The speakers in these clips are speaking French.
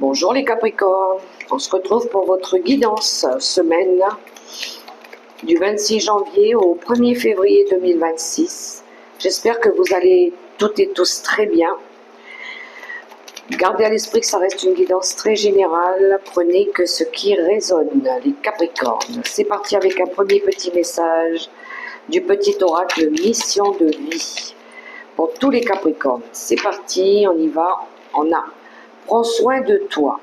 Bonjour les Capricornes, on se retrouve pour votre guidance semaine du 26 janvier au 1er février 2026. J'espère que vous allez toutes et tous très bien. Gardez à l'esprit que ça reste une guidance très générale, prenez que ce qui résonne, les Capricornes. C'est parti avec un premier petit message du petit oracle mission de vie pour tous les Capricornes. C'est parti, on y va, on a. Prends soin de toi.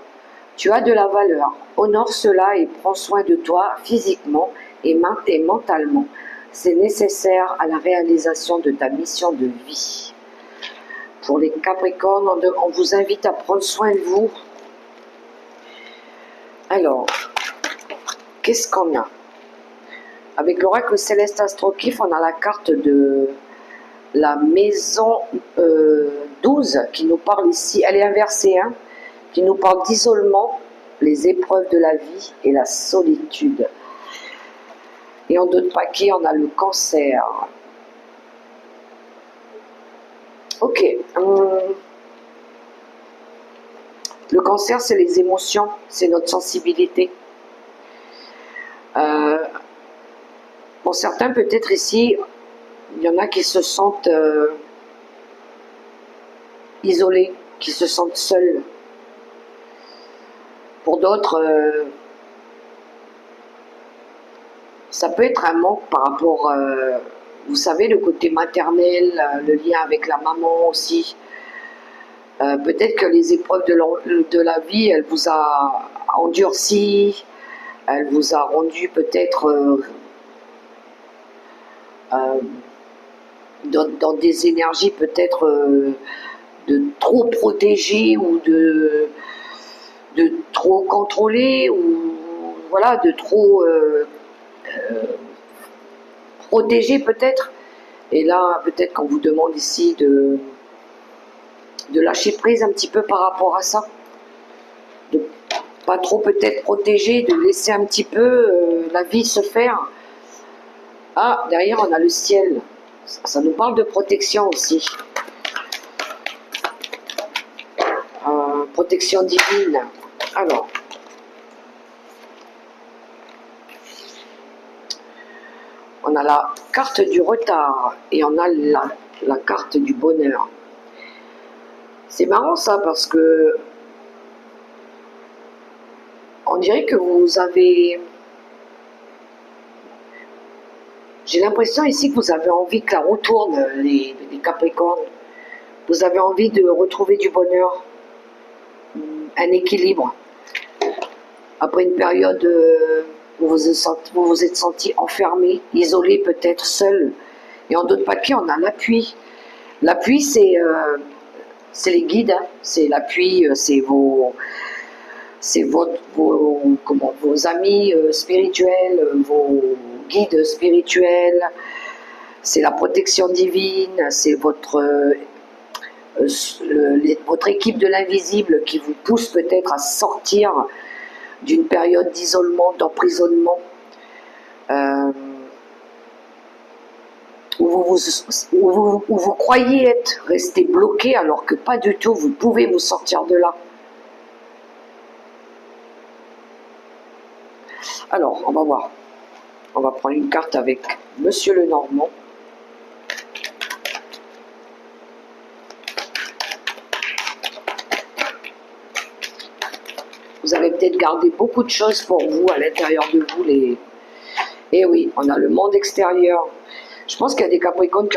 Tu as de la valeur. Honore cela et prends soin de toi physiquement et mentalement. C'est nécessaire à la réalisation de ta mission de vie. Pour les Capricornes, on vous invite à prendre soin de vous. Alors, qu'est-ce qu'on a? Avec l'oracle céleste astrokif, on a la carte de la maison 12 qui nous parle ici. Elle est inversée, hein, qui nous parle d'isolement, les épreuves de la vie et la solitude. Et en d'autres paquets, on a le cancer. Ok. Le cancer, c'est les émotions, c'est notre sensibilité. Pour certains, peut-être ici, il y en a qui se sentent isolés, qui se sentent seuls. Pour d'autres, ça peut être un manque par rapport, vous savez, le côté maternel, le lien avec la maman aussi. Peut-être que les épreuves de la vie, elle vous a endurci, elle vous a rendu peut-être dans des énergies peut-être de trop protéger ou de trop contrôler ou voilà, de trop protéger peut-être. Et là, peut-être qu'on vous demande ici de lâcher prise un petit peu par rapport à ça. De pas trop peut-être protéger, de laisser un petit peu la vie se faire. Ah, derrière on a le ciel. Ça nous parle de protection aussi. Protection divine. Alors. On a la carte du retard et on a la carte du bonheur. C'est marrant ça parce que on dirait que vous avez... J'ai l'impression ici que vous avez envie que la roue tourne, les Capricornes. Vous avez envie de retrouver du bonheur, un équilibre. Après une période où vous vous êtes senti enfermé, isolé, peut-être seul. Et en d'autres paquets, on a l'appui. L'appui, c'est les guides, hein. C'est l'appui, c'est vos amis spirituels, vos guides spirituels, c'est la protection divine, c'est votre équipe de l'invisible qui vous pousse peut-être à sortir d'une période d'isolement, d'emprisonnement, où vous croyez être resté bloqué alors que pas du tout, vous pouvez vous sortir de là. Alors, on va voir. On va prendre une carte avec Monsieur Lenormand. Vous avez peut-être gardé beaucoup de choses pour vous à l'intérieur de vous. Et oui, on a le monde extérieur. Je pense qu'il y a des Capricornes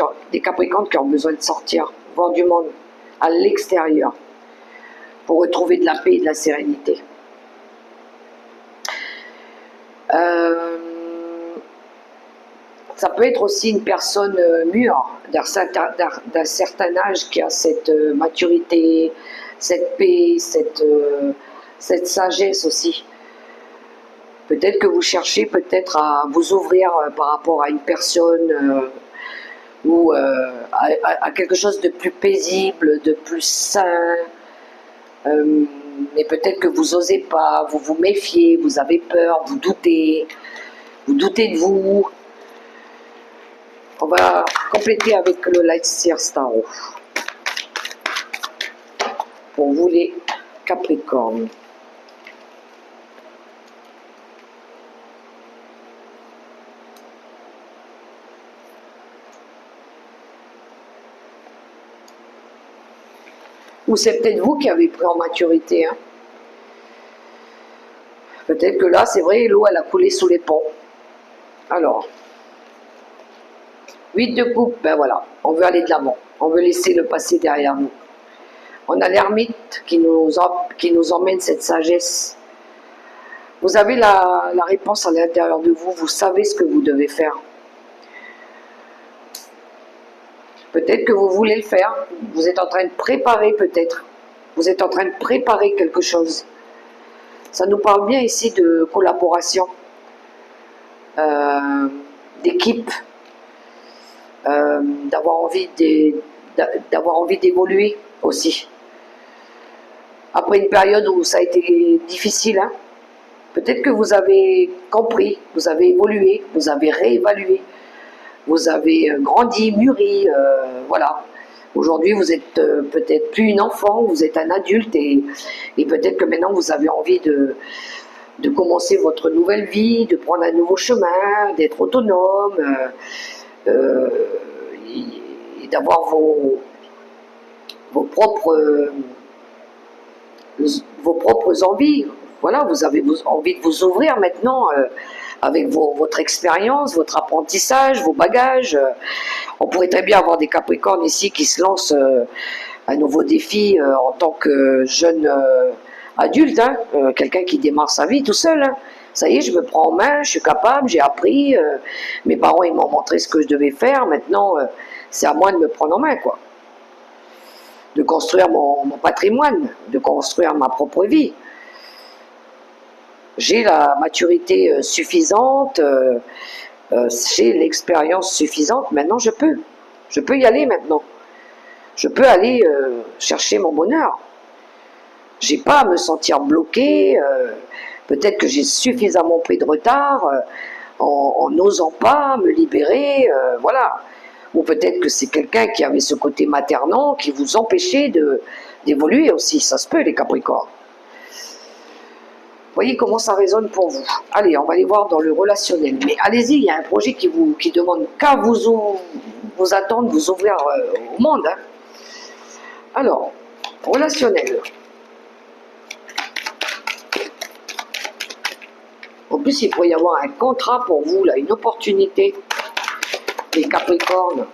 qui ont besoin de sortir, voir du monde à l'extérieur pour retrouver de la paix et de la sérénité. Ça peut être aussi une personne mûre, d'un certain âge, qui a cette maturité, cette paix, cette sagesse aussi. Peut-être que vous cherchez peut-être à vous ouvrir par rapport à une personne ou à quelque chose de plus paisible, de plus sain. Mais peut-être que vous n'osez pas, vous vous méfiez, vous avez peur, vous doutez de vous. On va compléter avec le Light Seer Tarot. Pour vous les Capricorne. Ou c'est peut-être vous qui avez pris en maturité. Hein. Peut-être que là, c'est vrai, l'eau, elle a coulé sous les ponts. Alors, 8 de coupe, ben voilà, on veut aller de l'avant. On veut laisser le passé derrière nous. On a l'ermite qui nous emmène cette sagesse. Vous avez la réponse à l'intérieur de vous. Vous savez ce que vous devez faire. Peut-être que vous voulez le faire. Vous êtes en train de préparer peut-être. Vous êtes en train de préparer quelque chose. Ça nous parle bien ici de collaboration, d'équipe, d'avoir envie d'évoluer aussi. Après une période où ça a été difficile, hein, peut-être que vous avez compris, vous avez évolué, vous avez réévalué, vous avez grandi, mûri, voilà. Aujourd'hui, vous êtes peut-être plus une enfant, vous êtes un adulte et peut-être que maintenant vous avez envie de commencer votre nouvelle vie, de prendre un nouveau chemin, d'être autonome et d'avoir vos propres envies. Voilà, vous avez envie de vous ouvrir maintenant avec votre expérience, votre apprentissage, vos bagages. On pourrait très bien avoir des Capricornes ici qui se lancent un nouveau défi en tant que jeune adulte, hein, quelqu'un qui démarre sa vie tout seul. Hein. Ça y est, je me prends en main, je suis capable, j'ai appris, mes parents ils m'ont montré ce que je devais faire, maintenant c'est à moi de me prendre en main, quoi. De construire mon patrimoine, de construire ma propre vie. J'ai la maturité suffisante, j'ai l'expérience suffisante, maintenant je peux y aller maintenant. Je peux aller chercher mon bonheur. J'ai pas à me sentir bloqué, peut-être que j'ai suffisamment pris de retard en n'osant pas me libérer, voilà. Ou peut-être que c'est quelqu'un qui avait ce côté maternant qui vous empêchait d'évoluer aussi, ça se peut les Capricornes. Voyez comment ça résonne pour vous. Allez, on va aller voir dans le relationnel. Mais allez-y, il y a un projet qui demande qu'à vous attendre, vous ouvrir au monde. Hein. Alors, relationnel. En plus, il pourrait y avoir un contrat pour vous, là, une opportunité. Les Capricornes.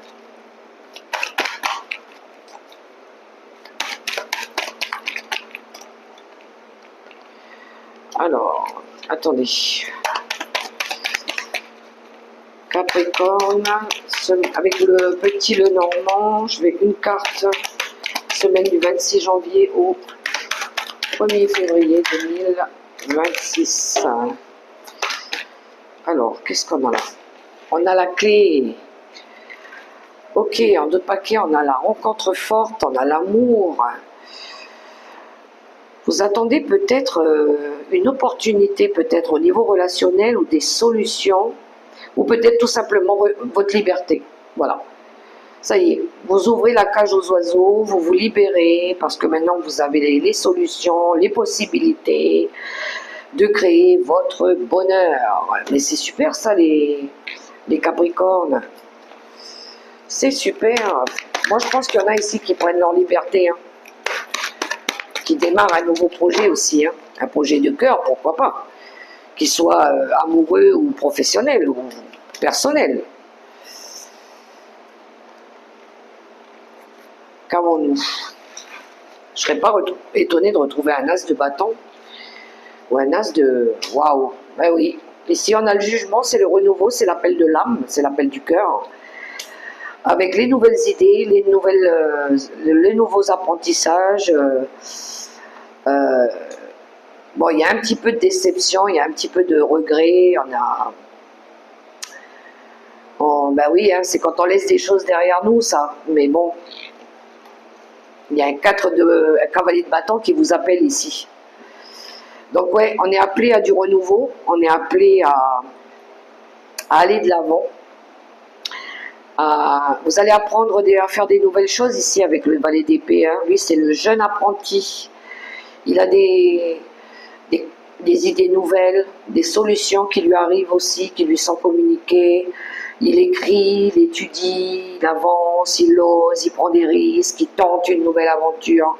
Alors, attendez. Capricorne, avec le petit Lenormand, je vais une carte, semaine du 26 janvier au 1er février 2026. Alors, qu'est-ce qu'on a là? On a la clé. Ok, en d'autres paquets, on a la rencontre forte, on a l'amour. Vous attendez peut-être une opportunité, peut-être au niveau relationnel ou des solutions, ou peut-être tout simplement votre liberté. Voilà. Ça y est, vous ouvrez la cage aux oiseaux, vous vous libérez, parce que maintenant vous avez les solutions, les possibilités de créer votre bonheur. Mais c'est super ça, les Capricornes. C'est super. Moi, je pense qu'il y en a ici qui prennent leur liberté, hein, qui démarrent un nouveau projet aussi, hein, un projet de cœur, pourquoi pas, qu'il soit amoureux ou professionnel ou personnel. Qu'avons-nous? Je ne serais pas étonné de retrouver un as de bâton ou un as de... Waouh! Ben oui. Ici, on a le jugement, c'est le renouveau, c'est l'appel de l'âme, c'est l'appel du cœur. Avec les nouvelles idées, les nouveaux apprentissages. Bon, il y a un petit peu de déception, il y a un petit peu de regret. Ben oui, hein, c'est quand on laisse des choses derrière nous, ça. Mais bon, il y a un cavalier de bâton qui vous appelle ici. Donc ouais, on est appelé à du renouveau, on est appelé à aller de l'avant. Vous allez apprendre à faire des nouvelles choses ici avec le valet d'épée. Hein. Lui, c'est le jeune apprenti Il a des idées nouvelles, des solutions qui lui arrivent aussi, qui lui sont communiquées. Il écrit, il étudie, il avance, il ose, il prend des risques, il tente une nouvelle aventure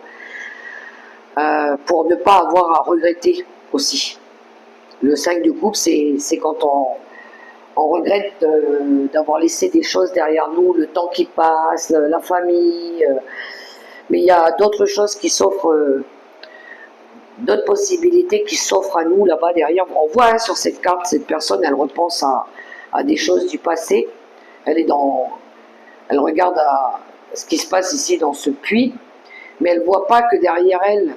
pour ne pas avoir à regretter aussi. Le 5 de coupe, c'est quand on regrette d'avoir laissé des choses derrière nous, le temps qui passe, la famille. Mais il y a d'autres choses qui s'offrent, d'autres possibilités qui s'offrent à nous là-bas derrière. On voit sur cette carte, cette personne, elle repense à des choses du passé. Elle regarde à ce qui se passe ici dans ce puits, mais elle ne voit pas que derrière elle,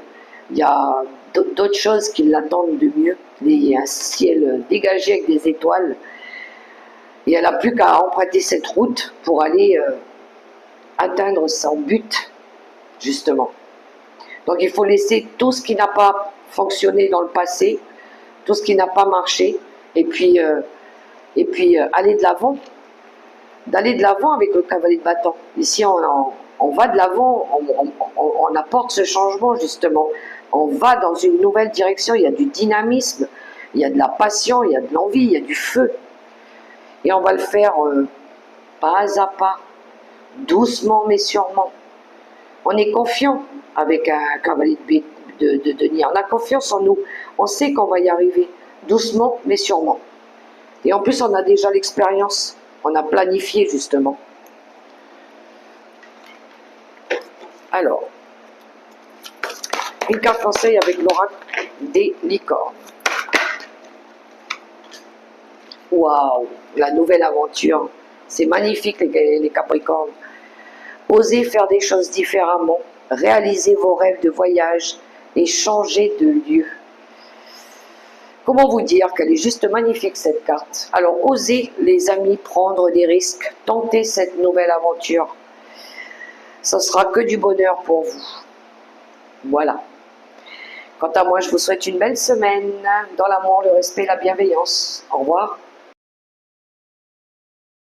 il y a d'autres choses qui l'attendent de mieux. Il y a un ciel dégagé avec des étoiles. Et elle n'a plus qu'à emprunter cette route pour aller atteindre son but, justement. Donc il faut laisser tout ce qui n'a pas fonctionné dans le passé, tout ce qui n'a pas marché, et puis aller de l'avant. D'aller de l'avant avec le cavalier de bâton. Ici, on va de l'avant, on apporte ce changement, justement. On va dans une nouvelle direction, il y a du dynamisme, il y a de la passion, il y a de l'envie, il y a du feu. Et on va le faire pas à pas, doucement mais sûrement. On est confiant avec un cavalier de denier. On a confiance en nous. On sait qu'on va y arriver, doucement mais sûrement. Et en plus, on a déjà l'expérience. On a planifié, justement. Alors, une carte conseil avec l'oracle des licornes. Waouh, la nouvelle aventure. C'est magnifique, les Capricornes. Osez faire des choses différemment, réalisez vos rêves de voyage et changer de lieu. Comment vous dire qu'elle est juste magnifique, cette carte. Alors, osez, les amis, prendre des risques, tenter cette nouvelle aventure. Ce sera que du bonheur pour vous. Voilà. Quant à moi, je vous souhaite une belle semaine dans l'amour, le respect et la bienveillance. Au revoir.